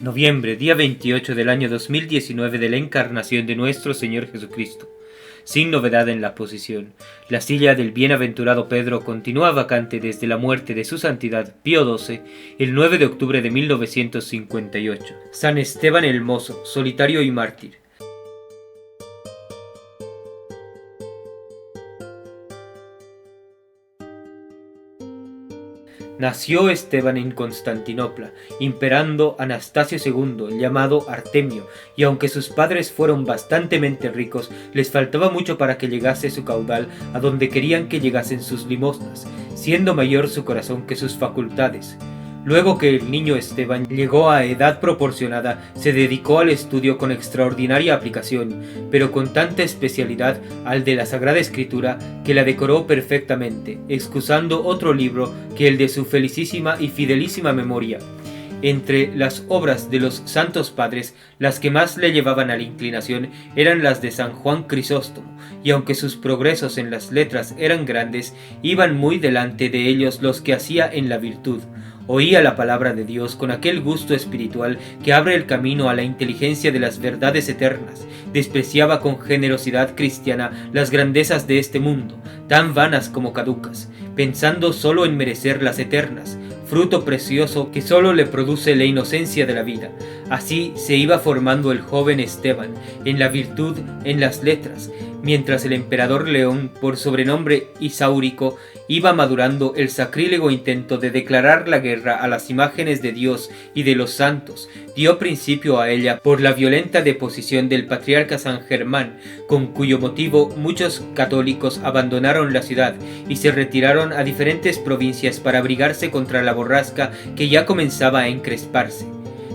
Noviembre, día 28 del año 2019 de la encarnación de nuestro Señor Jesucristo. Sin novedad en la posición, la silla del bienaventurado Pedro continúa vacante desde la muerte de su santidad Pío XII el 9 de octubre de 1958. San Esteban el Mozo, solitario y mártir. Nació Esteban en Constantinopla, imperando Anastasio II, llamado Artemio, y aunque sus padres fueron bastante ricos, les faltaba mucho para que llegase su caudal a donde querían que llegasen sus limosnas, siendo mayor su corazón que sus facultades. Luego que el niño Esteban llegó a edad proporcionada, se dedicó al estudio con extraordinaria aplicación, pero con tanta especialidad al de la Sagrada Escritura que la decoró perfectamente, excusando otro libro que el de su felicísima y fidelísima memoria. Entre las obras de los santos padres, las que más le llevaban a la inclinación eran las de San Juan Crisóstomo, y aunque sus progresos en las letras eran grandes, iban muy delante de ellos los que hacía en la virtud. Oía la palabra de Dios con aquel gusto espiritual que abre el camino a la inteligencia de las verdades eternas. Despreciaba con generosidad cristiana las grandezas de este mundo, tan vanas como caducas, pensando solo en merecer las eternas, fruto precioso que solo le produce la inocencia de la vida. Así se iba formando el joven Esteban, en la virtud, en las letras, mientras el emperador León, por sobrenombre Isaurico, iba madurando el sacrílego intento de declarar la guerra a las imágenes de Dios y de los santos, dio principio a ella por la violenta deposición del patriarca San Germán, con cuyo motivo muchos católicos abandonaron la ciudad y se retiraron a diferentes provincias para abrigarse contra la borrasca que ya comenzaba a encresparse.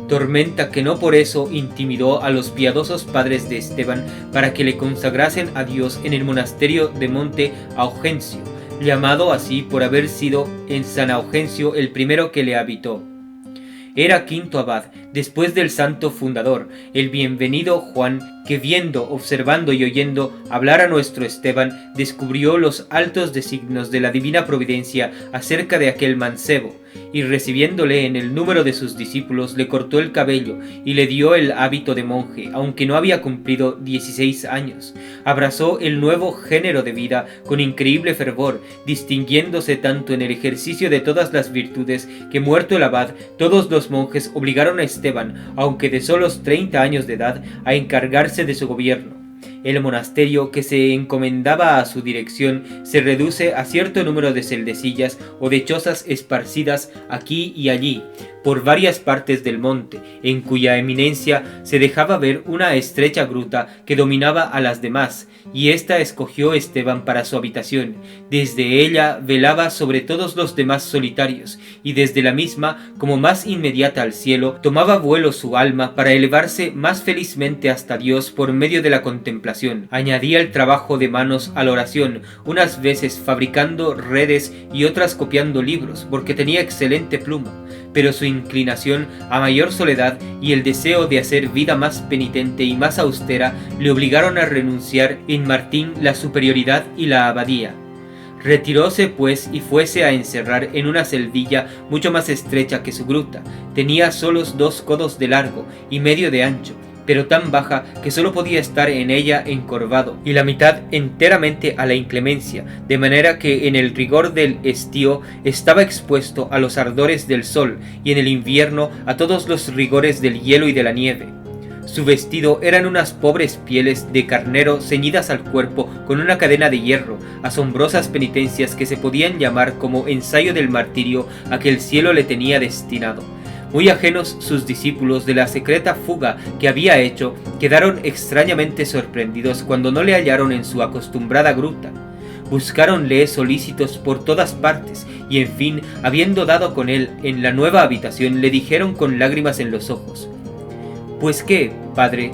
Tormenta que no por eso intimidó a los piadosos padres de Esteban para que le consagrasen a Dios en el monasterio de Monte Augencio, llamado así por haber sido en San Augencio el primero que le habitó. Era quinto abad, después del santo fundador, el bienvenido Juan, que viendo, observando y oyendo hablar a nuestro Esteban, descubrió los altos designios de la divina providencia acerca de aquel mancebo, y recibiéndole en el número de sus discípulos, le cortó el cabello y le dio el hábito de monje, aunque no había cumplido 16 años. Abrazó el nuevo género de vida con increíble fervor, distinguiéndose tanto en el ejercicio de todas las virtudes que, muerto el abad, todos los monjes obligaron a Esteban, aunque de solos 30 años de edad, a encargarse de su gobierno. El monasterio que se encomendaba a su dirección se reduce a cierto número de celdecillas o de chozas esparcidas aquí y allí por varias partes del monte, en cuya eminencia se dejaba ver una estrecha gruta que dominaba a las demás, y ésta escogió Esteban para su habitación. Desde ella velaba sobre todos los demás solitarios, y desde la misma, como más inmediata al cielo, tomaba vuelo su alma para elevarse más felizmente hasta Dios por medio de la contemplación. Añadía el trabajo de manos a la oración, unas veces fabricando redes y otras copiando libros, porque tenía excelente pluma, pero su inclinación a mayor soledad y el deseo de hacer vida más penitente y más austera le obligaron a renunciar en Martín la superioridad y la abadía. Retiróse pues y fuese a encerrar en una celdilla mucho más estrecha que su gruta. Tenía solos 2 codos de largo y medio de ancho, pero tan baja que solo podía estar en ella encorvado, y la mitad enteramente a la inclemencia, de manera que en el rigor del estío estaba expuesto a los ardores del sol, y en el invierno a todos los rigores del hielo y de la nieve. Su vestido eran unas pobres pieles de carnero ceñidas al cuerpo con una cadena de hierro, asombrosas penitencias que se podían llamar como ensayo del martirio a que el cielo le tenía destinado. Muy ajenos sus discípulos de la secreta fuga que había hecho, quedaron extrañamente sorprendidos cuando no le hallaron en su acostumbrada gruta. Buscáronle solícitos por todas partes, y en fin, habiendo dado con él en la nueva habitación, le dijeron con lágrimas en los ojos: «¿Pues qué, padre?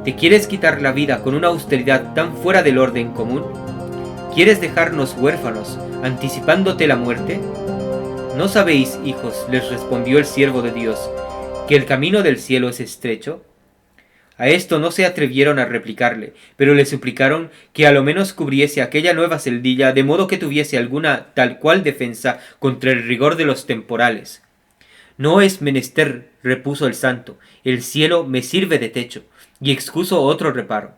¿Te quieres quitar la vida con una austeridad tan fuera del orden común? ¿Quieres dejarnos huérfanos, anticipándote la muerte?» «¿No sabéis, hijos?», les respondió el siervo de Dios, «que el camino del cielo es estrecho?» A esto no se atrevieron a replicarle, pero le suplicaron que a lo menos cubriese aquella nueva celdilla de modo que tuviese alguna tal cual defensa contra el rigor de los temporales. No es menester, repuso el santo, el cielo me sirve de techo, y excuso otro reparo.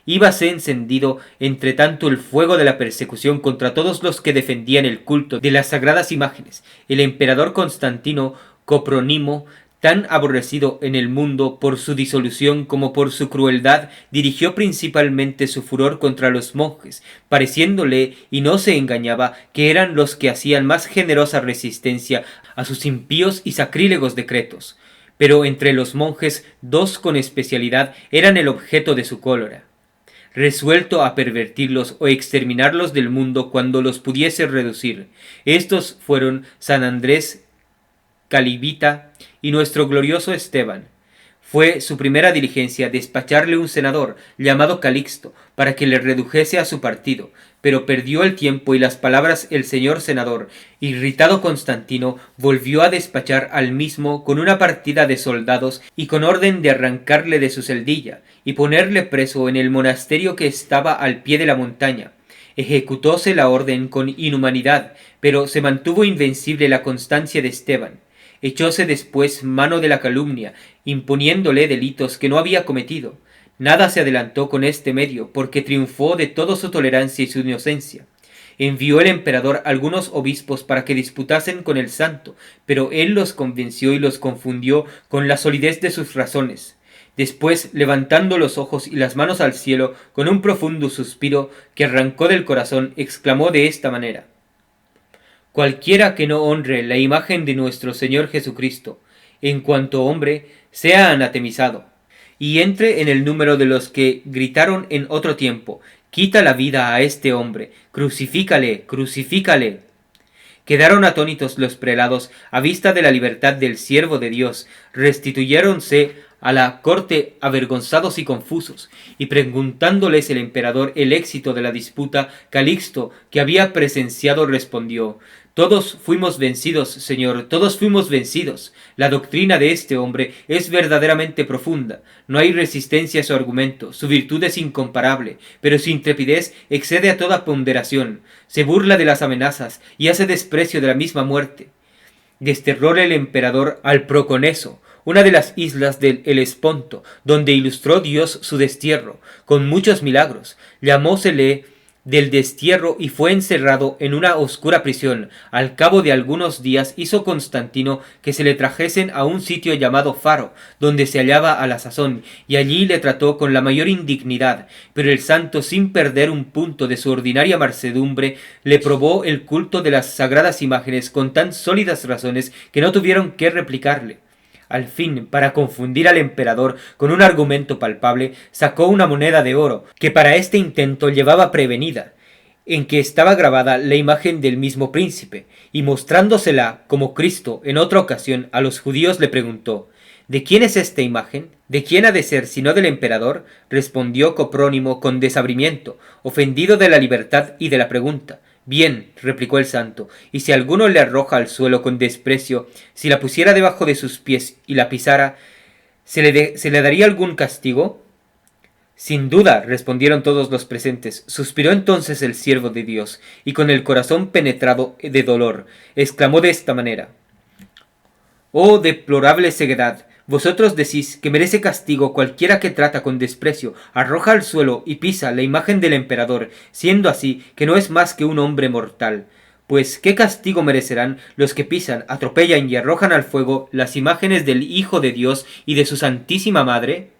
Íbase encendido entre tanto el fuego de la persecución contra todos los que defendían el culto de las sagradas imágenes. El emperador Constantino Coprónimo, tan aborrecido en el mundo por su disolución como por su crueldad, dirigió principalmente su furor contra los monjes, pareciéndole, y no se engañaba, que eran los que hacían más generosa resistencia a sus impíos y sacrílegos decretos. Pero entre los monjes, dos con especialidad eran el objeto de su cólera. Resuelto a pervertirlos o exterminarlos del mundo cuando los pudiese reducir. Estos fueron San Andrés Calibita y nuestro glorioso Esteban. Fue su primera diligencia despacharle un senador llamado Calixto para que le redujese a su partido, pero perdió el tiempo y las palabras el señor senador. Irritado Constantino volvió a despachar al mismo con una partida de soldados y con orden de arrancarle de su celdilla y ponerle preso en el monasterio que estaba al pie de la montaña. Ejecutóse la orden con inhumanidad, pero se mantuvo invencible la constancia de Esteban. Echóse después mano de la calumnia, imponiéndole delitos que no había cometido. Nada se adelantó con este medio, porque triunfó de toda su tolerancia y su inocencia. Envió el emperador algunos obispos para que disputasen con el santo, pero él los convenció y los confundió con la solidez de sus razones. Después, levantando los ojos y las manos al cielo, con un profundo suspiro que arrancó del corazón, exclamó de esta manera: Cualquiera que no honre la imagen de nuestro Señor Jesucristo, en cuanto hombre, sea anatemizado, y entre en el número de los que gritaron en otro tiempo: quita la vida a este hombre, crucifícale, crucifícale. Quedaron atónitos los prelados a vista de la libertad del siervo de Dios, restituyéronse a la corte avergonzados y confusos, y preguntándoles el emperador el éxito de la disputa, Calixto, que había presenciado, respondió: todos fuimos vencidos, señor, todos fuimos vencidos. La doctrina de este hombre es verdaderamente profunda. No hay resistencia a su argumento. Su virtud es incomparable, pero su intrepidez excede a toda ponderación. Se burla de las amenazas y hace desprecio de la misma muerte. Desterró el emperador al Proconeso, una de las islas del Helesponto, donde ilustró Dios su destierro, con muchos milagros. Llamósele del destierro y fue encerrado en una oscura prisión. Al cabo de algunos días hizo Constantino que se le trajesen a un sitio llamado Faro, donde se hallaba a la sazón, y allí le trató con la mayor indignidad, pero el santo, sin perder un punto de su ordinaria mansedumbre, le probó el culto de las sagradas imágenes con tan sólidas razones que no tuvieron que replicarle. Al fin, para confundir al emperador con un argumento palpable, sacó una moneda de oro, que para este intento llevaba prevenida, en que estaba grabada la imagen del mismo príncipe, y mostrándosela como Cristo en otra ocasión a los judíos le preguntó: ¿de quién es esta imagen? ¿De quién ha de ser sino del emperador? Respondió Coprónimo con desabrimiento, ofendido de la libertad y de la pregunta. Bien, replicó el santo, y si alguno le arroja al suelo con desprecio, si la pusiera debajo de sus pies y la pisara, ¿se le daría algún castigo? Sin duda, respondieron todos los presentes. Suspiró entonces el siervo de Dios, y con el corazón penetrado de dolor, exclamó de esta manera: Oh deplorable ceguedad, vosotros decís que merece castigo cualquiera que trata con desprecio, arroja al suelo y pisa la imagen del emperador, siendo así que no es más que un hombre mortal. Pues, ¿qué castigo merecerán los que pisan, atropellan y arrojan al fuego las imágenes del Hijo de Dios y de su Santísima Madre?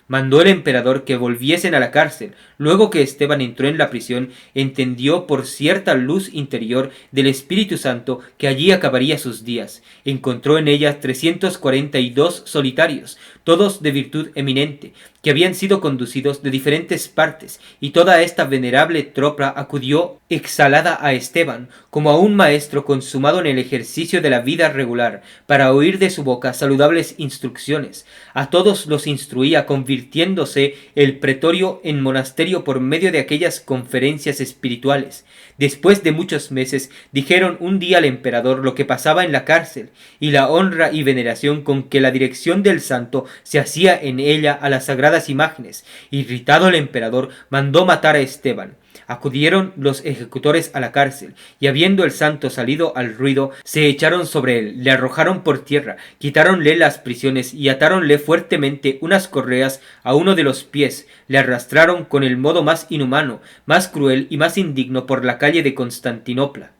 Mandó el emperador que volviesen a la cárcel. Luego que Esteban entró en la prisión, entendió por cierta luz interior del Espíritu Santo que allí acabaría sus días. Encontró en ella 342 solitarios, todos de virtud eminente, que habían sido conducidos de diferentes partes, y toda esta venerable tropa acudió exhalada a Esteban, como a un maestro consumado en el ejercicio de la vida regular, para oír de su boca saludables instrucciones. A todos los instruía, convirtiéndose el pretorio en monasterio por medio de aquellas conferencias espirituales. Después de muchos meses, dijeron un día al emperador lo que pasaba en la cárcel, y la honra y veneración con que la dirección del santo se hacía en ella a las sagradas imágenes. Irritado el emperador, mandó matar a Esteban. Acudieron los ejecutores a la cárcel, y habiendo el santo salido al ruido, se echaron sobre él, le arrojaron por tierra, quitáronle las prisiones y atáronle fuertemente unas correas a uno de los pies, le arrastraron con el modo más inhumano, más cruel y más indigno por la calle de Constantinopla.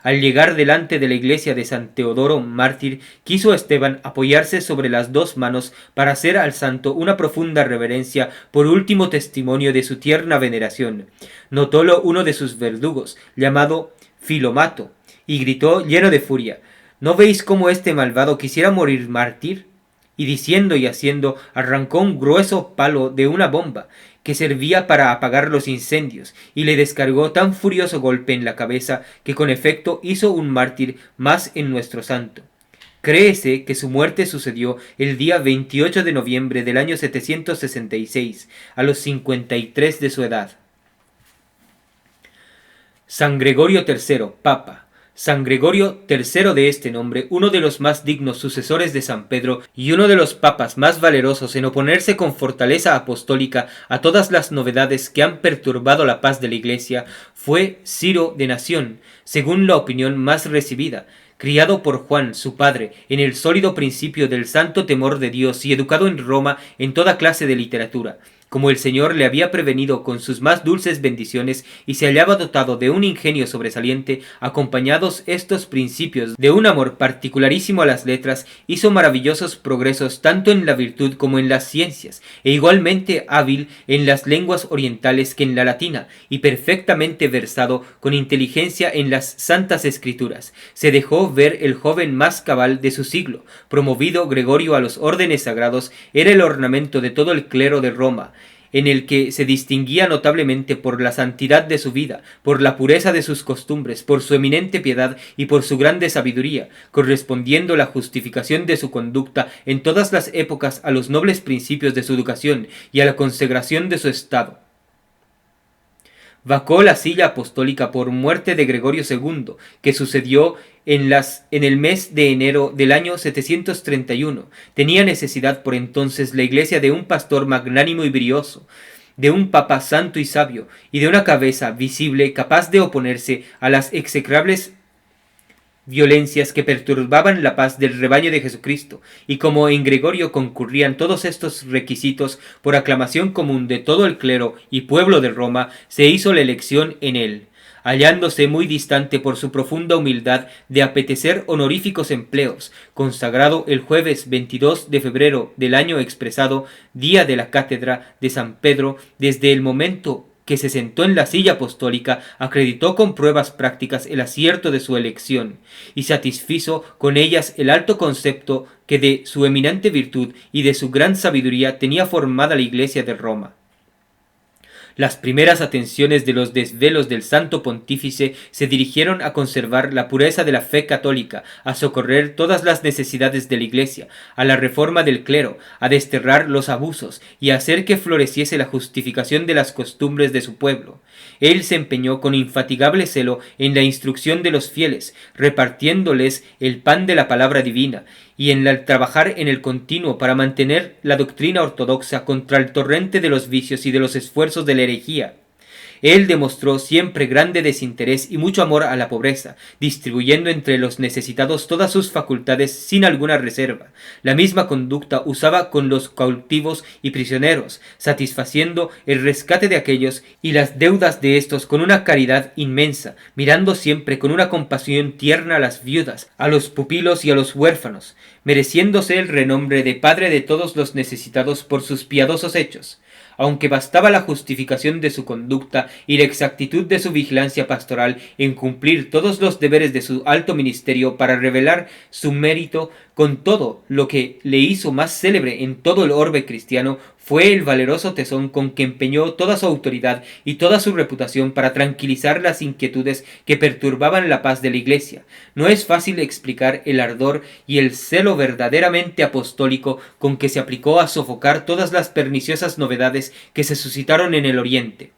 Al llegar delante de la iglesia de San Teodoro mártir, quiso Esteban apoyarse sobre las dos manos para hacer al santo una profunda reverencia por último testimonio de su tierna veneración. Notólo uno de sus verdugos, llamado Filomato, y gritó lleno de furia: ¿No veis cómo este malvado quisiera morir mártir? Y diciendo y haciendo, arrancó un grueso palo de una bomba que servía para apagar los incendios, y le descargó tan furioso golpe en la cabeza que con efecto hizo un mártir más en nuestro santo. Créese que su muerte sucedió el día 28 de noviembre del año 766, a los 53 de su edad. San Gregorio III, Papa. San Gregorio III de este nombre, uno de los más dignos sucesores de San Pedro y uno de los papas más valerosos en oponerse con fortaleza apostólica a todas las novedades que han perturbado la paz de la Iglesia, fue Ciro de Nación, según la opinión más recibida, criado por Juan, su padre, en el sólido principio del santo temor de Dios y educado en Roma en toda clase de literatura. Como el Señor le había prevenido con sus más dulces bendiciones y se hallaba dotado de un ingenio sobresaliente, acompañados estos principios de un amor particularísimo a las letras, hizo maravillosos progresos tanto en la virtud como en las ciencias, e igualmente hábil en las lenguas orientales que en la latina, y perfectamente versado con inteligencia en las santas escrituras. Se dejó ver el joven más cabal de su siglo. Promovido Gregorio a los órdenes sagrados, era el ornamento de todo el clero de Roma, en el que se distinguía notablemente por la santidad de su vida, por la pureza de sus costumbres, por su eminente piedad y por su grande sabiduría, correspondiendo la justificación de su conducta en todas las épocas a los nobles principios de su educación y a la consagración de su estado. Vacó la silla apostólica por muerte de Gregorio II, que sucedió en el mes de enero del año 731. Tenía necesidad por entonces la iglesia de un pastor magnánimo y brioso, de un papa santo y sabio, y de una cabeza visible capaz de oponerse a las execrables violencias que perturbaban la paz del rebaño de Jesucristo, y como en Gregorio concurrían todos estos requisitos por aclamación común de todo el clero y pueblo de Roma, se hizo la elección en él, hallándose muy distante por su profunda humildad de apetecer honoríficos empleos, consagrado el jueves 22 de febrero del año expresado, día de la cátedra de San Pedro. Desde el momento que se sentó en la silla apostólica, acreditó con pruebas prácticas el acierto de su elección, y satisfizo con ellas el alto concepto que de su eminente virtud y de su gran sabiduría tenía formada la Iglesia de Roma. Las primeras atenciones de los desvelos del Santo Pontífice se dirigieron a conservar la pureza de la fe católica, a socorrer todas las necesidades de la Iglesia, a la reforma del clero, a desterrar los abusos y a hacer que floreciese la justificación de las costumbres de su pueblo. Él se empeñó con infatigable celo en la instrucción de los fieles, repartiéndoles el pan de la palabra divina, y en trabajar en el continuo para mantener la doctrina ortodoxa contra el torrente de los vicios y de los esfuerzos de la herejía. Él demostró siempre grande desinterés y mucho amor a la pobreza, distribuyendo entre los necesitados todas sus facultades sin alguna reserva. La misma conducta usaba con los cautivos y prisioneros, satisfaciendo el rescate de aquellos y las deudas de estos con una caridad inmensa, mirando siempre con una compasión tierna a las viudas, a los pupilos y a los huérfanos, mereciéndose el renombre de padre de todos los necesitados por sus piadosos hechos. Aunque bastaba la justificación de su conducta y la exactitud de su vigilancia pastoral en cumplir todos los deberes de su alto ministerio para revelar su mérito, con todo lo que le hizo más célebre en todo el orbe cristiano fue el valeroso tesón con que empeñó toda su autoridad y toda su reputación para tranquilizar las inquietudes que perturbaban la paz de la Iglesia. No es fácil explicar el ardor y el celo verdaderamente apostólico con que se aplicó a sofocar todas las perniciosas novedades que se suscitaron en el Oriente.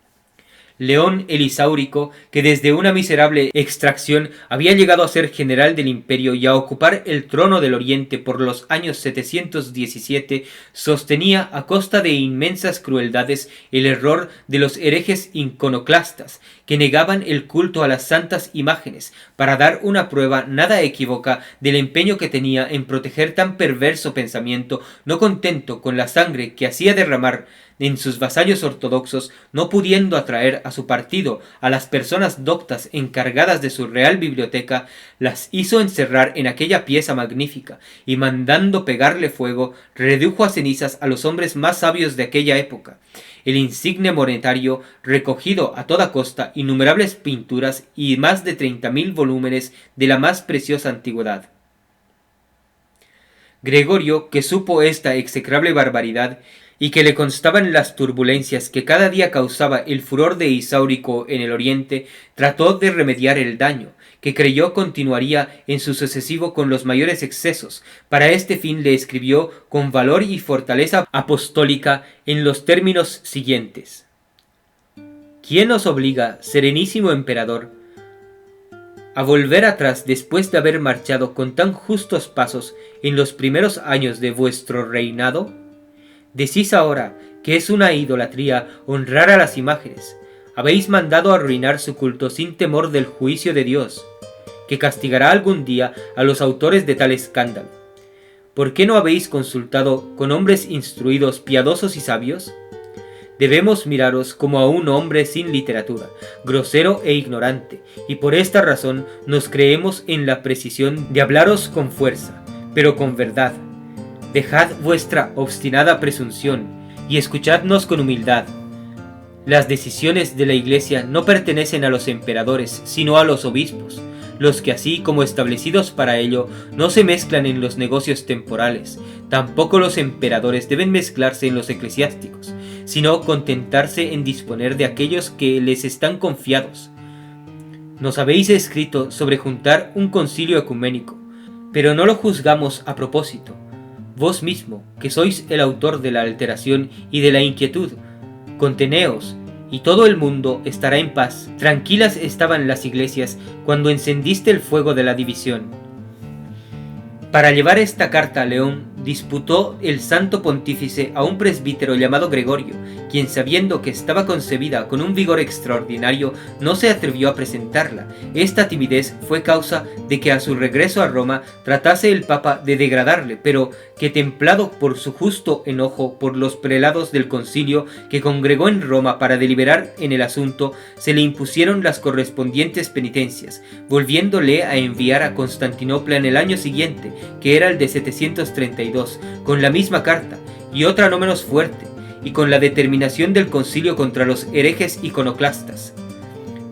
León el Isáurico, que desde una miserable extracción había llegado a ser general del imperio y a ocupar el trono del Oriente por los años 717, sostenía a costa de inmensas crueldades el error de los herejes iconoclastas, que negaban el culto a las santas imágenes, para dar una prueba nada equívoca del empeño que tenía en proteger tan perverso pensamiento. No contento con la sangre que hacía derramar en sus vasallos ortodoxos, no pudiendo atraer a su partido a las personas doctas encargadas de su real biblioteca, las hizo encerrar en aquella pieza magnífica, y mandando pegarle fuego, redujo a cenizas a los hombres más sabios de aquella época. El insigne monetario, recogido a toda costa innumerables pinturas y más de 30.000 volúmenes de la más preciosa antigüedad. Gregorio, que supo esta execrable barbaridad, y que le constaban las turbulencias que cada día causaba el furor de Isáurico en el Oriente, trató de remediar el daño, que creyó continuaría en su sucesivo con los mayores excesos. Para este fin le escribió con valor y fortaleza apostólica en los términos siguientes: ¿Quién os obliga, serenísimo emperador, a volver atrás después de haber marchado con tan justos pasos en los primeros años de vuestro reinado? Decís ahora que es una idolatría honrar a las imágenes. Habéis mandado arruinar su culto sin temor del juicio de Dios, que castigará algún día a los autores de tal escándalo. ¿Por qué no habéis consultado con hombres instruidos, piadosos y sabios? Debemos miraros como a un hombre sin literatura, grosero e ignorante, y por esta razón nos creemos en la precisión de hablaros con fuerza, pero con verdad. Dejad vuestra obstinada presunción y escuchadnos con humildad. Las decisiones de la Iglesia no pertenecen a los emperadores, sino a los obispos, los que así como establecidos para ello no se mezclan en los negocios temporales. Tampoco los emperadores deben mezclarse en los eclesiásticos, sino contentarse en disponer de aquellos que les están confiados. Nos habéis escrito sobre juntar un concilio ecuménico, pero no lo juzgamos a propósito. Vos mismo, que sois el autor de la alteración y de la inquietud, conteneos, y todo el mundo estará en paz. Tranquilas estaban las iglesias cuando encendiste el fuego de la división. Para llevar esta carta a León, disputó el santo pontífice a un presbítero llamado Gregorio, quien, sabiendo que estaba concebida con un vigor extraordinario, no se atrevió a presentarla. Esta timidez fue causa de que a su regreso a Roma tratase el Papa de degradarle, pero que, templado por su justo enojo por los prelados del concilio que congregó en Roma para deliberar en el asunto, se le impusieron las correspondientes penitencias, volviéndole a enviar a Constantinopla en el año siguiente, que era el de 732, con la misma carta, y otra no menos fuerte, y con la determinación del concilio contra los herejes iconoclastas.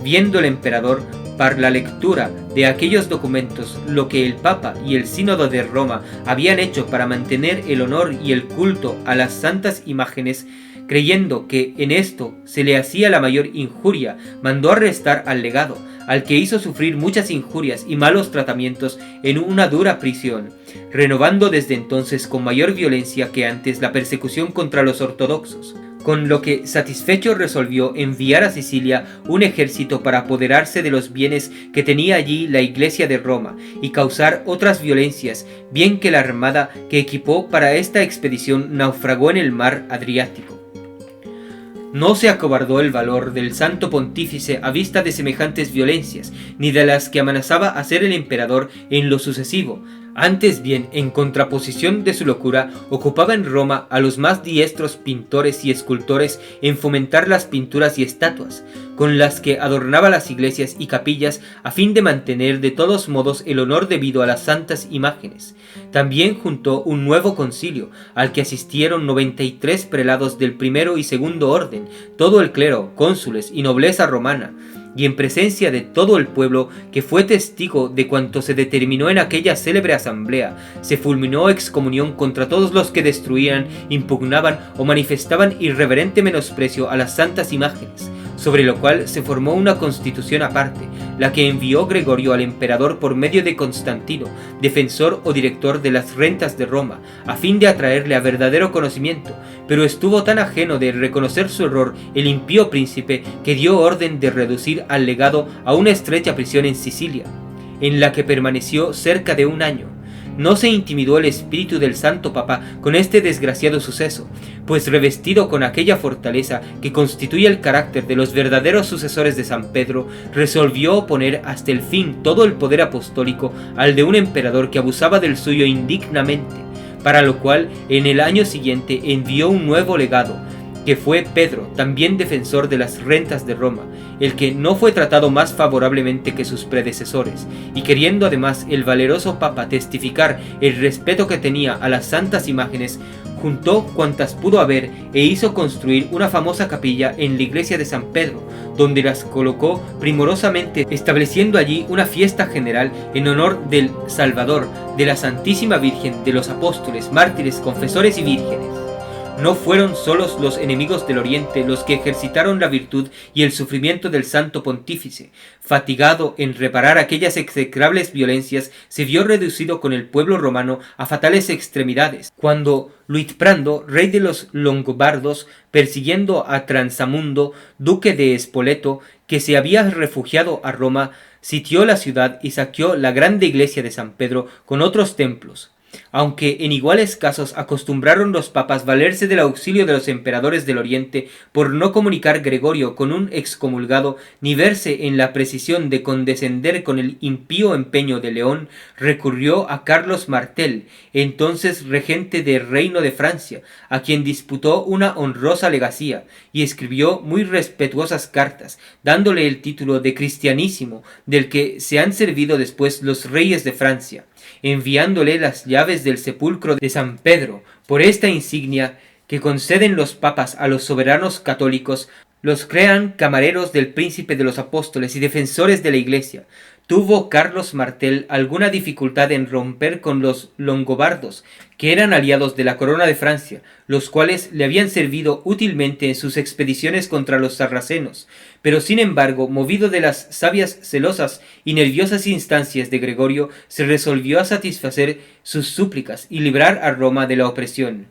Viendo el emperador, por la lectura de aquellos documentos, lo que el Papa y el Sínodo de Roma habían hecho para mantener el honor y el culto a las santas imágenes, creyendo que en esto se le hacía la mayor injuria, mandó arrestar al legado, al que hizo sufrir muchas injurias y malos tratamientos en una dura prisión, renovando desde entonces con mayor violencia que antes la persecución contra los ortodoxos, con lo que satisfecho resolvió enviar a Sicilia un ejército para apoderarse de los bienes que tenía allí la Iglesia de Roma y causar otras violencias, bien que la armada que equipó para esta expedición naufragó en el mar Adriático. No se acobardó el valor del santo pontífice a vista de semejantes violencias, ni de las que amenazaba hacer el emperador en lo sucesivo. Antes bien, en contraposición de su locura, ocupaba en Roma a los más diestros pintores y escultores en fomentar las pinturas y estatuas, con las que adornaba las iglesias y capillas a fin de mantener de todos modos el honor debido a las santas imágenes. También juntó un nuevo concilio, al que asistieron 93 prelados del primero y segundo orden, todo el clero, cónsules y nobleza romana, y en presencia de todo el pueblo, que fue testigo de cuanto se determinó en aquella célebre asamblea, se fulminó excomunión contra todos los que destruían, impugnaban o manifestaban irreverente menosprecio a las santas imágenes, sobre lo cual se formó una constitución aparte, la que envió Gregorio al emperador por medio de Constantino, defensor o director de las rentas de Roma, a fin de atraerle a verdadero conocimiento, pero estuvo tan ajeno de reconocer su error el impío príncipe que dio orden de reducir al legado a una estrecha prisión en Sicilia, en la que permaneció cerca de un año. No se intimidó el espíritu del Santo Papa con este desgraciado suceso, pues revestido con aquella fortaleza que constituye el carácter de los verdaderos sucesores de San Pedro, resolvió oponer hasta el fin todo el poder apostólico al de un emperador que abusaba del suyo indignamente, para lo cual en el año siguiente envió un nuevo legado, que fue Pedro, también defensor de las rentas de Roma, el que no fue tratado más favorablemente que sus predecesores, y queriendo además el valeroso Papa testificar el respeto que tenía a las santas imágenes, juntó cuantas pudo haber e hizo construir una famosa capilla en la iglesia de San Pedro, donde las colocó primorosamente, estableciendo allí una fiesta general en honor del Salvador, de la Santísima Virgen, de los apóstoles, mártires, confesores y vírgenes. No fueron solos los enemigos del Oriente los que ejercitaron la virtud y el sufrimiento del Santo Pontífice. Fatigado en reparar aquellas execrables violencias, se vio reducido con el pueblo romano a fatales extremidades, cuando Luitprando, rey de los longobardos, persiguiendo a Transamundo, duque de Spoleto, que se había refugiado a Roma, sitió la ciudad y saqueó la grande iglesia de San Pedro con otros templos. Aunque en iguales casos acostumbraron los papas valerse del auxilio de los emperadores del Oriente por no comunicar Gregorio con un excomulgado ni verse en la precisión de condescender con el impío empeño de León, recurrió a Carlos Martel, entonces regente del Reino de Francia, a quien disputó una honrosa legacía, y escribió muy respetuosas cartas, dándole el título de cristianísimo, del que se han servido después los reyes de Francia, enviándole las llaves del sepulcro de San Pedro. Por esta insignia que conceden los papas a los soberanos católicos, los crean camareros del príncipe de los apóstoles y defensores de la iglesia. Tuvo Carlos Martel alguna dificultad en romper con los longobardos, que eran aliados de la corona de Francia, los cuales le habían servido útilmente en sus expediciones contra los sarracenos, pero sin embargo, movido de las sabias, celosas y nerviosas instancias de Gregorio, se resolvió a satisfacer sus súplicas y librar a Roma de la opresión.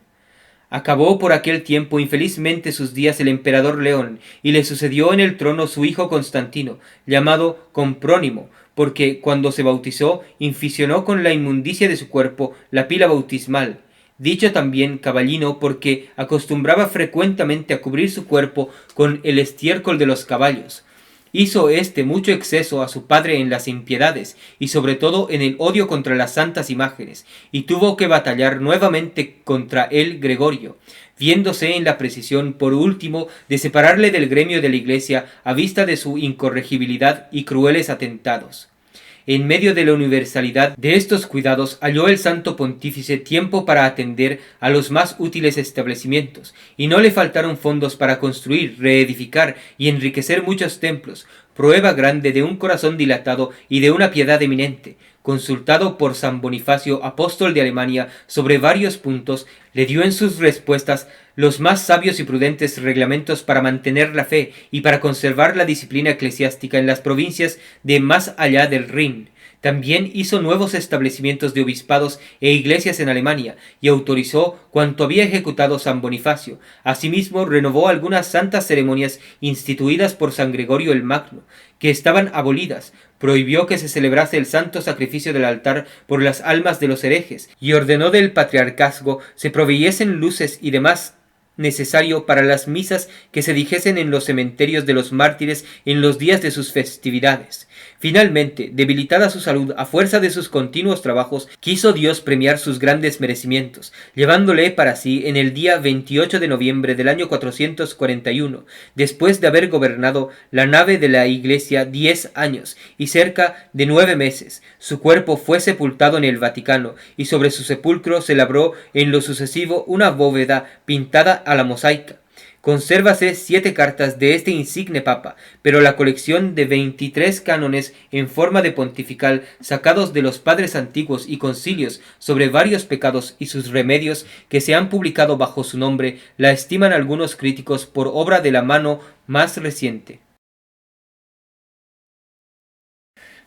Acabó por aquel tiempo infelizmente sus días el emperador León, y le sucedió en el trono su hijo Constantino, llamado Comprónimo, porque cuando se bautizó inficionó con la inmundicia de su cuerpo la pila bautismal, dicho también caballino porque acostumbraba frecuentemente a cubrir su cuerpo con el estiércol de los caballos. Hizo mucho exceso a su padre en las impiedades, y sobre todo en el odio contra las santas imágenes, y tuvo que batallar nuevamente contra él Gregorio, viéndose en la precisión por último de separarle del gremio de la iglesia a vista de su incorregibilidad y crueles atentados. En medio de la universalidad de estos cuidados halló el Santo Pontífice tiempo para atender a los más útiles establecimientos, y no le faltaron fondos para construir, reedificar y enriquecer muchos templos, prueba grande de un corazón dilatado y de una piedad eminente. Consultado por San Bonifacio, apóstol de Alemania, sobre varios puntos, le dio en sus respuestas los más sabios y prudentes reglamentos para mantener la fe y para conservar la disciplina eclesiástica en las provincias de más allá del Rin. También hizo nuevos establecimientos de obispados e iglesias en Alemania y autorizó cuanto había ejecutado San Bonifacio. Asimismo, renovó algunas santas ceremonias instituidas por San Gregorio el Magno, que estaban abolidas, prohibió que se celebrase el santo sacrificio del altar por las almas de los herejes, y ordenó del patriarcazgo se proveyesen luces y demás necesario para las misas que se dijesen en los cementerios de los mártires en los días de sus festividades. Finalmente, debilitada su salud a fuerza de sus continuos trabajos, quiso Dios premiar sus grandes merecimientos, llevándole para sí en el día 28 de noviembre del año 441, después de haber gobernado la nave de la iglesia 10 años y cerca de 9 meses. Su cuerpo fue sepultado en el Vaticano, y sobre su sepulcro se labró en lo sucesivo una bóveda pintada a la mosaica. Consérvase 7 cartas de este insigne papa, pero la colección de 23 cánones en forma de pontifical sacados de los padres antiguos y concilios sobre varios pecados y sus remedios que se han publicado bajo su nombre, la estiman algunos críticos por obra de la mano más reciente.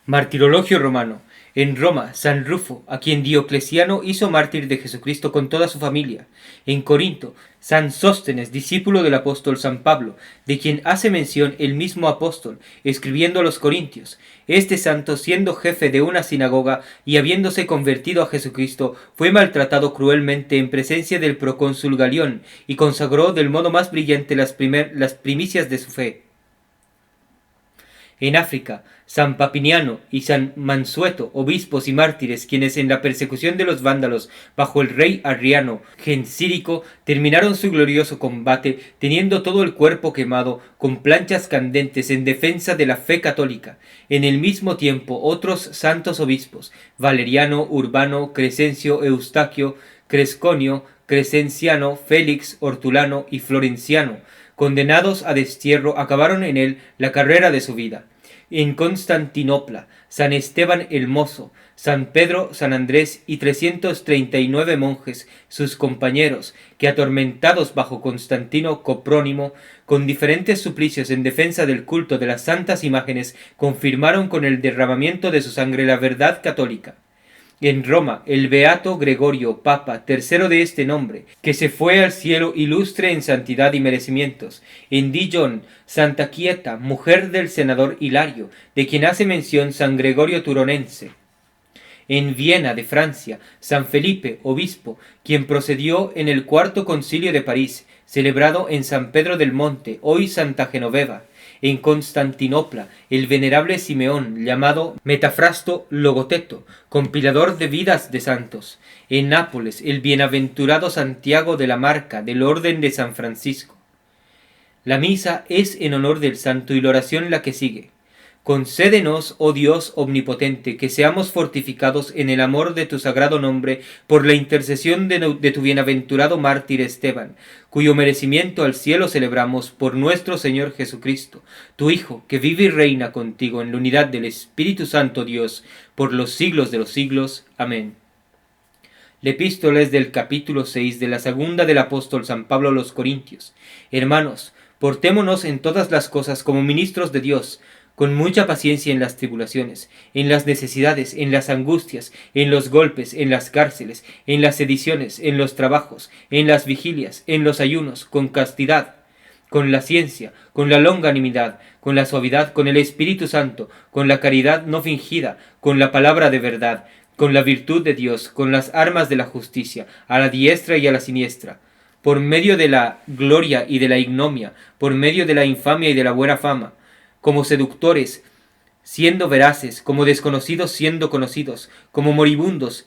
Martirologio romano. En Roma, San Rufo, a quien Diocleciano hizo mártir de Jesucristo con toda su familia. En Corinto, San Sóstenes, discípulo del apóstol San Pablo, de quien hace mención el mismo apóstol, escribiendo a los corintios. Este santo, siendo jefe de una sinagoga y habiéndose convertido a Jesucristo, fue maltratado cruelmente en presencia del procónsul Galión, y consagró del modo más brillante las primicias de su fe. En África, San Papiniano y San Mansueto, obispos y mártires, quienes en la persecución de los vándalos bajo el rey Arriano Gensírico terminaron su glorioso combate teniendo todo el cuerpo quemado con planchas candentes en defensa de la fe católica. En el mismo tiempo otros santos obispos, Valeriano, Urbano, Crescencio, Eustaquio, Cresconio, Crescenciano, Félix, Hortulano y Florenciano, condenados a destierro, acabaron en él la carrera de su vida. En Constantinopla, San Esteban el Mozo, San Pedro, San Andrés y 339 monjes, sus compañeros, que atormentados bajo Constantino Coprónimo, con diferentes suplicios en defensa del culto de las santas imágenes, confirmaron con el derramamiento de su sangre la verdad católica. En Roma, el beato Gregorio, papa, tercero de este nombre, que se fue al cielo ilustre en santidad y merecimientos. En Dijon, Santa Quieta, mujer del senador Hilario, de quien hace mención San Gregorio Turonense. En Viena de Francia, San Felipe, obispo, quien procedió en el cuarto concilio de París, celebrado en San Pedro del Monte, hoy Santa Genoveva. En Constantinopla, el venerable Simeón, llamado Metafrasto Logoteto, compilador de vidas de santos. En Nápoles, el bienaventurado Santiago de la Marca, del orden de San Francisco. La misa es en honor del santo y la oración la que sigue. Concédenos, oh Dios omnipotente, que seamos fortificados en el amor de tu sagrado nombre por la intercesión de tu bienaventurado mártir Esteban, cuyo merecimiento al cielo celebramos por nuestro Señor Jesucristo, tu Hijo, que vive y reina contigo en la unidad del Espíritu Santo Dios, por los siglos de los siglos. Amén. La epístola es del capítulo 6 de la segunda del apóstol San Pablo a los Corintios. Hermanos, portémonos en todas las cosas como ministros de Dios, con mucha paciencia en las tribulaciones, en las necesidades, en las angustias, en los golpes, en las cárceles, en las sediciones, en los trabajos, en las vigilias, en los ayunos, con castidad, con la ciencia, con la longanimidad, con la suavidad, con el Espíritu Santo, con la caridad no fingida, con la palabra de verdad, con la virtud de Dios, con las armas de la justicia, a la diestra y a la siniestra, por medio de la gloria y de la ignomia, por medio de la infamia y de la buena fama, como seductores, siendo veraces, como desconocidos, siendo conocidos, como moribundos,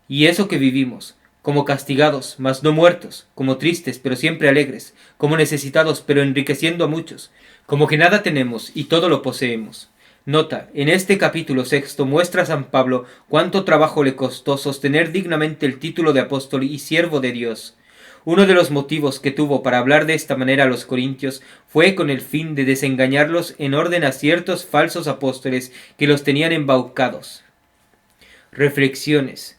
y eso que vivimos, como castigados, mas no muertos, como tristes, pero siempre alegres, como necesitados, pero enriqueciendo a muchos, como que nada tenemos y todo lo poseemos. Nota, en este capítulo 6 muestra San Pablo cuánto trabajo le costó sostener dignamente el título de apóstol y siervo de Dios. Uno de los motivos que tuvo para hablar de esta manera a los corintios fue con el fin de desengañarlos en orden a ciertos falsos apóstoles que los tenían embaucados. Reflexiones.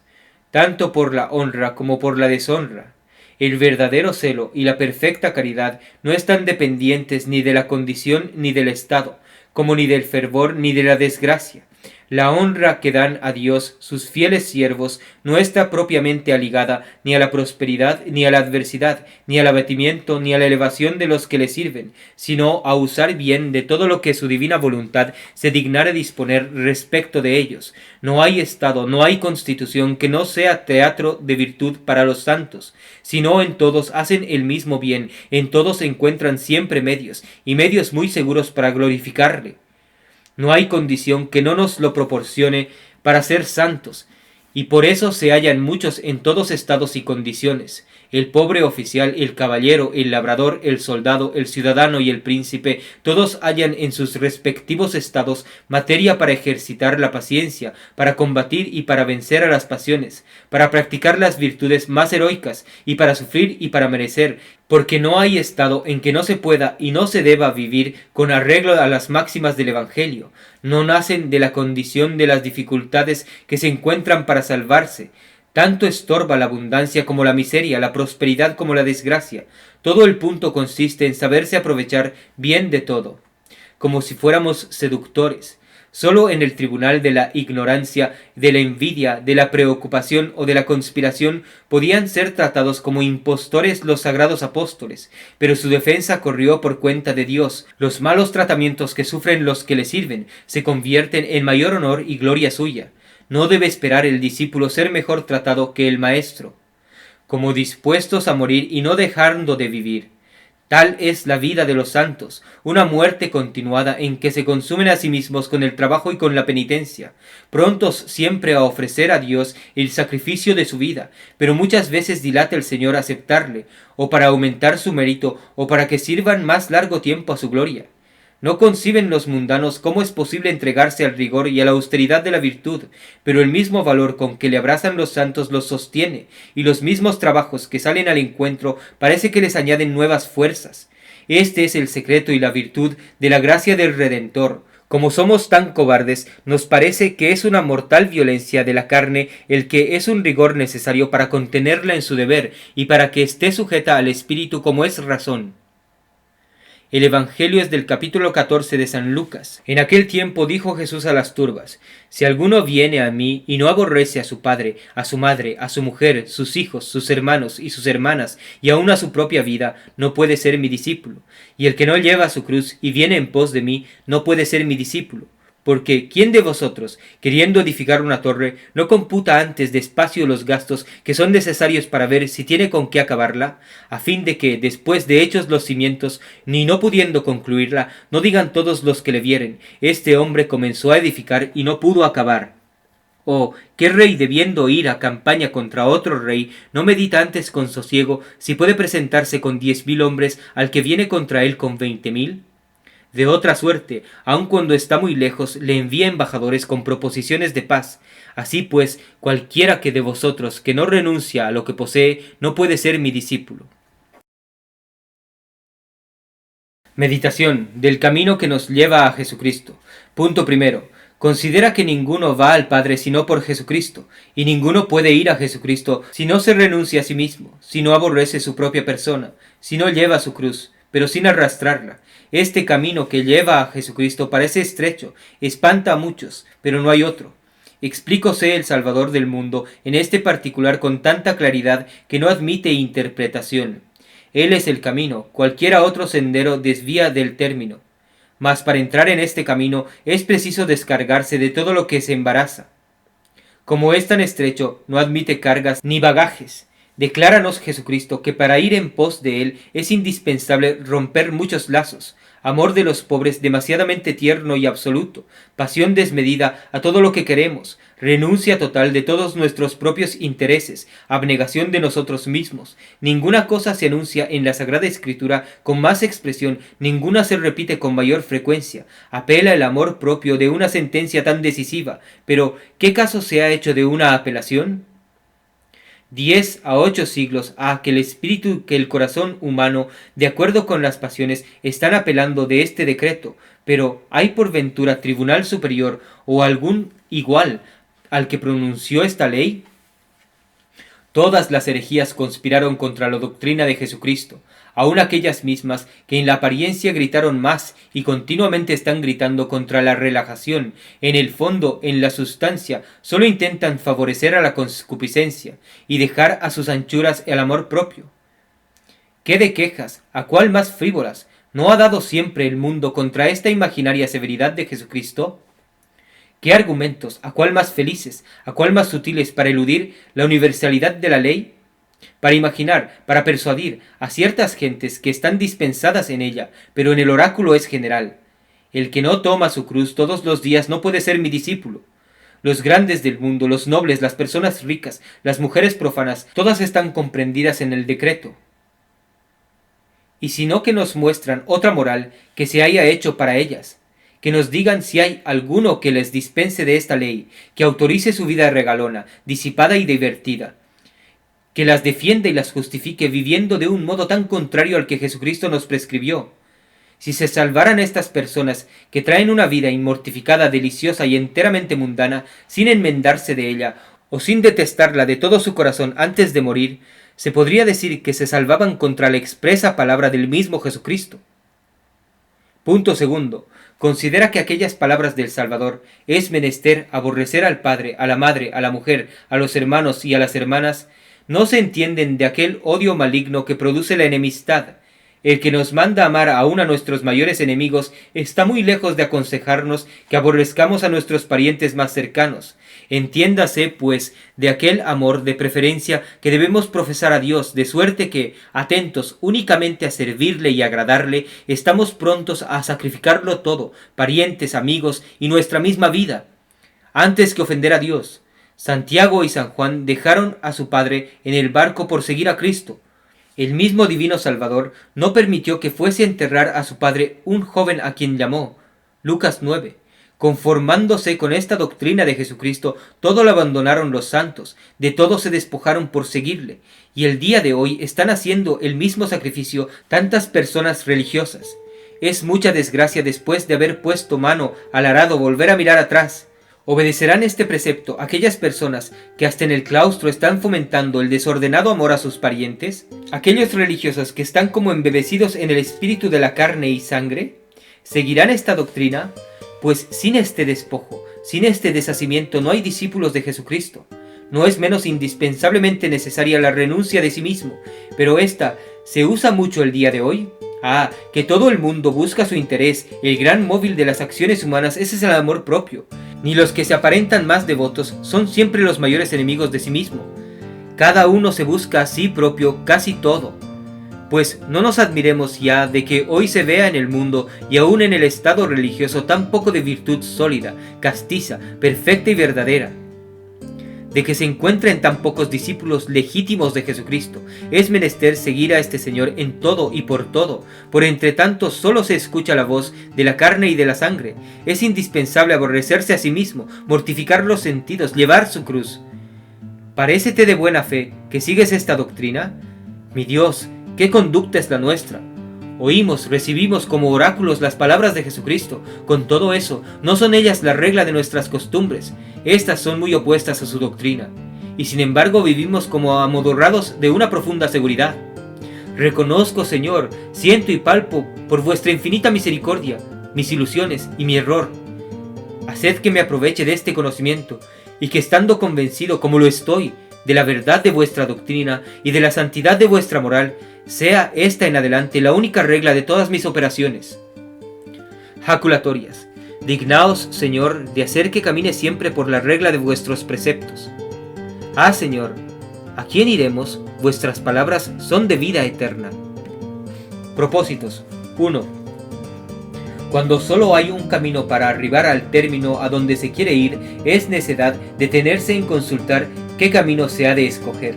Tanto por la honra como por la deshonra. El verdadero celo y la perfecta caridad no están dependientes ni de la condición ni del estado, como ni del fervor ni de la desgracia. La honra que dan a Dios sus fieles siervos no está propiamente ligada ni a la prosperidad, ni a la adversidad, ni al abatimiento, ni a la elevación de los que le sirven, sino a usar bien de todo lo que su divina voluntad se dignare disponer respecto de ellos. No hay estado, no hay constitución que no sea teatro de virtud para los santos, sino en todos hacen el mismo bien, en todos se encuentran siempre medios, y medios muy seguros para glorificarle. No hay condición que no nos lo proporcione para ser santos, y por eso se hallan muchos en todos estados y condiciones. el pobre oficial, el caballero, el labrador, el soldado, el ciudadano y el príncipe, todos hallan en sus respectivos estados materia para ejercitar la paciencia, para combatir y para vencer a las pasiones, para practicar las virtudes más heroicas y para sufrir y para merecer, porque no hay estado en que no se pueda y no se deba vivir con arreglo a las máximas del Evangelio. No nacen de la condición de las dificultades que se encuentran para salvarse. Tanto estorba la abundancia como la miseria, la prosperidad como la desgracia. Todo el punto consiste en saberse aprovechar bien de todo, como si fuéramos seductores. Solo en el tribunal de la ignorancia, de la envidia, de la preocupación o de la conspiración podían ser tratados como impostores los sagrados apóstoles, pero su defensa corrió por cuenta de Dios. Los malos tratamientos que sufren los que le sirven se convierten en mayor honor y gloria suya. No debe esperar el discípulo ser mejor tratado que el maestro, como dispuestos a morir y no dejando de vivir. Tal es la vida de los santos, una muerte continuada en que se consumen a sí mismos con el trabajo y con la penitencia, prontos siempre a ofrecer a Dios el sacrificio de su vida, pero muchas veces dilata el Señor aceptarle, o para aumentar su mérito, o para que sirvan más largo tiempo a su gloria. No conciben los mundanos cómo es posible entregarse al rigor y a la austeridad de la virtud, pero el mismo valor con que le abrazan los santos los sostiene, y los mismos trabajos que salen al encuentro parece que les añaden nuevas fuerzas. Este es el secreto y la virtud de la gracia del Redentor. Como somos tan cobardes, nos parece que es una mortal violencia de la carne el que es un rigor necesario para contenerla en su deber y para que esté sujeta al espíritu como es razón. El Evangelio es del capítulo 14 de San Lucas. En aquel tiempo dijo Jesús a las turbas: Si alguno viene a mí y no aborrece a su padre, a su madre, a su mujer, sus hijos, sus hermanos y sus hermanas, y aun a su propia vida, no puede ser mi discípulo. Y el que no lleva su cruz y viene en pos de mí, no puede ser mi discípulo. Porque ¿quién de vosotros, queriendo edificar una torre, no computa antes despacio los gastos que son necesarios para ver si tiene con qué acabarla, a fin de que, después de hechos los cimientos, ni no pudiendo concluirla, no digan todos los que le vieren: este hombre comenzó a edificar y no pudo acabar? ¿O qué rey, debiendo ir a campaña contra otro rey, no medita antes con sosiego si puede presentarse con 10.000 hombres al que viene contra él con 20.000? De otra suerte, aun cuando está muy lejos, le envía embajadores con proposiciones de paz. Así pues, cualquiera que de vosotros que no renuncia a lo que posee, no puede ser mi discípulo. Meditación del camino que nos lleva a Jesucristo. Punto primero. Considera que ninguno va al Padre sino por Jesucristo, y ninguno puede ir a Jesucristo si no se renuncia a sí mismo, si no aborrece su propia persona, si no lleva su cruz, pero sin arrastrarla. Este camino que lleva a Jesucristo parece estrecho, espanta a muchos, pero no hay otro. Explícose el Salvador del mundo en este particular con tanta claridad que no admite interpretación. Él es el camino, cualquiera otro sendero desvía del término. Mas para entrar en este camino es preciso descargarse de todo lo que se embaraza. Como es tan estrecho, no admite cargas ni bagajes. Decláranos Jesucristo que para ir en pos de Él es indispensable romper muchos lazos: amor de los pobres demasiadamente tierno y absoluto, pasión desmedida a todo lo que queremos, renuncia total de todos nuestros propios intereses, abnegación de nosotros mismos. Ninguna cosa se anuncia en la Sagrada Escritura con más expresión, ninguna se repite con mayor frecuencia. Apela el amor propio de una sentencia tan decisiva, pero ¿qué caso se ha hecho de una apelación? 10 a 8 siglos a que el espíritu, que el corazón humano, de acuerdo con las pasiones, están apelando de este decreto, pero ¿hay por ventura tribunal superior o algún igual al que pronunció esta ley? Todas las herejías conspiraron contra la doctrina de Jesucristo, aun aquellas mismas que en la apariencia gritaron más y continuamente están gritando contra la relajación. En el fondo, en la sustancia, solo intentan favorecer a la concupiscencia y dejar a sus anchuras el amor propio. ¿Qué de quejas? ¿A cuál más frívolas? ¿No ha dado siempre el mundo contra esta imaginaria severidad de Jesucristo? ¿Qué argumentos? ¿A cuál más felices? ¿A cuál más sutiles para eludir la universalidad de la ley? Para imaginar, para persuadir a ciertas gentes que están dispensadas en ella, pero en el oráculo es general: el que no toma su cruz todos los días no puede ser mi discípulo. Los grandes del mundo, los nobles, las personas ricas, las mujeres profanas, todas están comprendidas en el decreto. Y si no, que nos muestran otra moral que se haya hecho para ellas, que nos digan si hay alguno que les dispense de esta ley, que autorice su vida regalona, disipada y divertida, que las defienda y las justifique viviendo de un modo tan contrario al que Jesucristo nos prescribió. Si se salvaran estas personas que traen una vida inmortificada, deliciosa y enteramente mundana, sin enmendarse de ella, o sin detestarla de todo su corazón antes de morir, se podría decir que se salvaban contra la expresa palabra del mismo Jesucristo. Punto segundo. Considera que aquellas palabras del Salvador es menester aborrecer al padre, a la madre, a la mujer, a los hermanos y a las hermanas, no se entienden de aquel odio maligno que produce la enemistad. El que nos manda amar aún a nuestros mayores enemigos está muy lejos de aconsejarnos que aborrezcamos a nuestros parientes más cercanos. Entiéndase, pues, de aquel amor de preferencia que debemos profesar a Dios, de suerte que, atentos únicamente a servirle y agradarle, estamos prontos a sacrificarlo todo, parientes, amigos y nuestra misma vida, antes que ofender a Dios. Santiago y San Juan dejaron a su padre en el barco por seguir a Cristo. El mismo Divino Salvador no permitió que fuese a enterrar a su padre un joven a quien llamó. Lucas 9. Conformándose con esta doctrina de Jesucristo, todo lo abandonaron los santos, de todo se despojaron por seguirle, y el día de hoy están haciendo el mismo sacrificio tantas personas religiosas. Es mucha desgracia después de haber puesto mano al arado volver a mirar atrás. ¿Obedecerán este precepto aquellas personas que hasta en el claustro están fomentando el desordenado amor a sus parientes? ¿Aquellos religiosos que están como embebecidos en el espíritu de la carne y sangre? ¿Seguirán esta doctrina? Pues sin este despojo, sin este deshacimiento no hay discípulos de Jesucristo. No es menos indispensablemente necesaria la renuncia de sí mismo, pero esta se usa mucho el día de hoy. Que todo el mundo busca su interés, el gran móvil de las acciones humanas, ese es el amor propio. Ni los que se aparentan más devotos son siempre los mayores enemigos de sí mismo. Cada uno se busca a sí propio casi todo. Pues no nos admiremos ya de que hoy se vea en el mundo y aún en el estado religioso tan poco de virtud sólida, castiza, perfecta y verdadera. De que se encuentren tan pocos discípulos legítimos de Jesucristo. Es menester seguir a este Señor en todo y por todo. Por entre tanto solo se escucha la voz de la carne y de la sangre. Es indispensable aborrecerse a sí mismo, mortificar los sentidos, llevar su cruz. ¿Parécete de buena fe que sigues esta doctrina? Mi Dios, ¿qué conducta es la nuestra? Oímos, recibimos como oráculos las palabras de Jesucristo. Con todo eso, no son ellas la regla de nuestras costumbres. Estas son muy opuestas a su doctrina. Y sin embargo vivimos como amodorrados de una profunda seguridad. Reconozco, Señor, siento y palpo por vuestra infinita misericordia, mis ilusiones y mi error. Haced que me aproveche de este conocimiento, y que estando convencido, como lo estoy, de la verdad de vuestra doctrina y de la santidad de vuestra moral, sea esta en adelante la única regla de todas mis operaciones. Jaculatorias. Dignaos, Señor, de hacer que camine siempre por la regla de vuestros preceptos. Señor, ¿a quién iremos? Vuestras palabras son de vida eterna. Propósitos. 1. Cuando solo hay un camino para arribar al término a donde se quiere ir, es necedad detenerse en consultar qué camino se ha de escoger.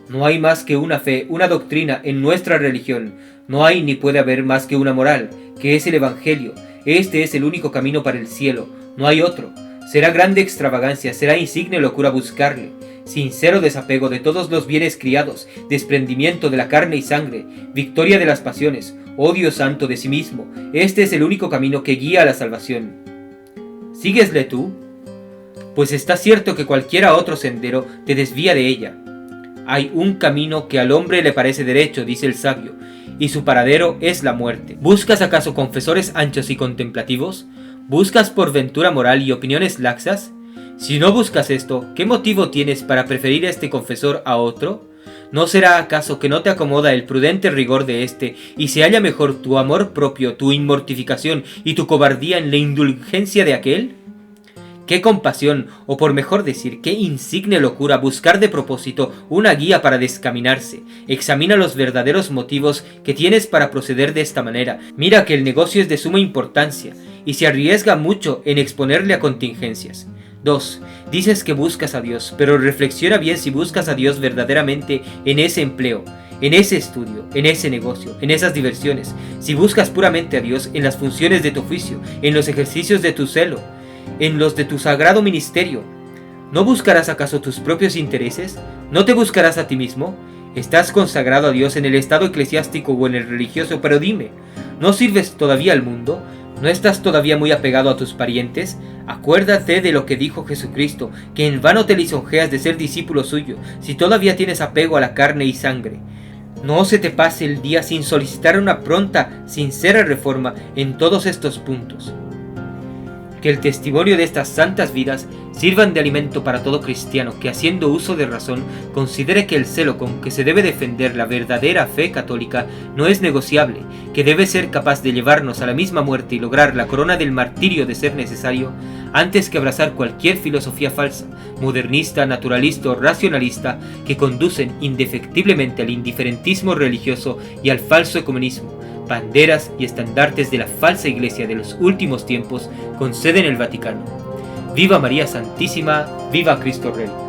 No hay más que una fe, una doctrina en nuestra religión. No hay ni puede haber más que una moral, que es el Evangelio. Este es el único camino para el cielo, no hay otro. Será grande extravagancia, será insigne locura buscarle. Sincero desapego de todos los bienes criados, desprendimiento de la carne y sangre, victoria de las pasiones, odio santo de sí mismo. Este es el único camino que guía a la salvación. ¿Síguesle tú? Pues está cierto que cualquiera otro sendero te desvía de ella. Hay un camino que al hombre le parece derecho, dice el sabio, y su paradero es la muerte. ¿Buscas acaso confesores anchos y contemplativos? ¿Buscas por ventura moral y opiniones laxas? Si no buscas esto, ¿qué motivo tienes para preferir a este confesor a otro? ¿No será acaso que no te acomoda el prudente rigor de éste, y se halla mejor tu amor propio, tu inmortificación y tu cobardía en la indulgencia de aquel? Qué compasión, o por mejor decir, qué insigne locura buscar de propósito una guía para descaminarse. Examina los verdaderos motivos que tienes para proceder de esta manera. Mira que el negocio es de suma importancia, y se arriesga mucho en exponerle a contingencias. 2. Dices que buscas a Dios, pero reflexiona bien si buscas a Dios verdaderamente en ese empleo, en ese estudio, en ese negocio, en esas diversiones. Si buscas puramente a Dios en las funciones de tu oficio, en los ejercicios de tu celo, en los de tu sagrado ministerio, ¿no buscarás acaso tus propios intereses? ¿No te buscarás a ti mismo? Estás consagrado a Dios en el estado eclesiástico o en el religioso, pero dime, ¿no sirves todavía al mundo? ¿No estás todavía muy apegado a tus parientes? Acuérdate de lo que dijo Jesucristo, que en vano te lisonjeas de ser discípulo suyo, si todavía tienes apego a la carne y sangre. No se te pase el día sin solicitar una pronta, sincera reforma en todos estos puntos. Que el testimonio de estas santas vidas sirvan de alimento para todo cristiano que, haciendo uso de razón, considere que el celo con que se debe defender la verdadera fe católica no es negociable, que debe ser capaz de llevarnos a la misma muerte y lograr la corona del martirio de ser necesario, antes que abrazar cualquier filosofía falsa, modernista, naturalista o racionalista que conducen indefectiblemente al indiferentismo religioso y al falso ecumenismo, banderas y estandartes de la falsa iglesia de los últimos tiempos con sede en el Vaticano. ¡Viva María Santísima! ¡Viva Cristo Rey!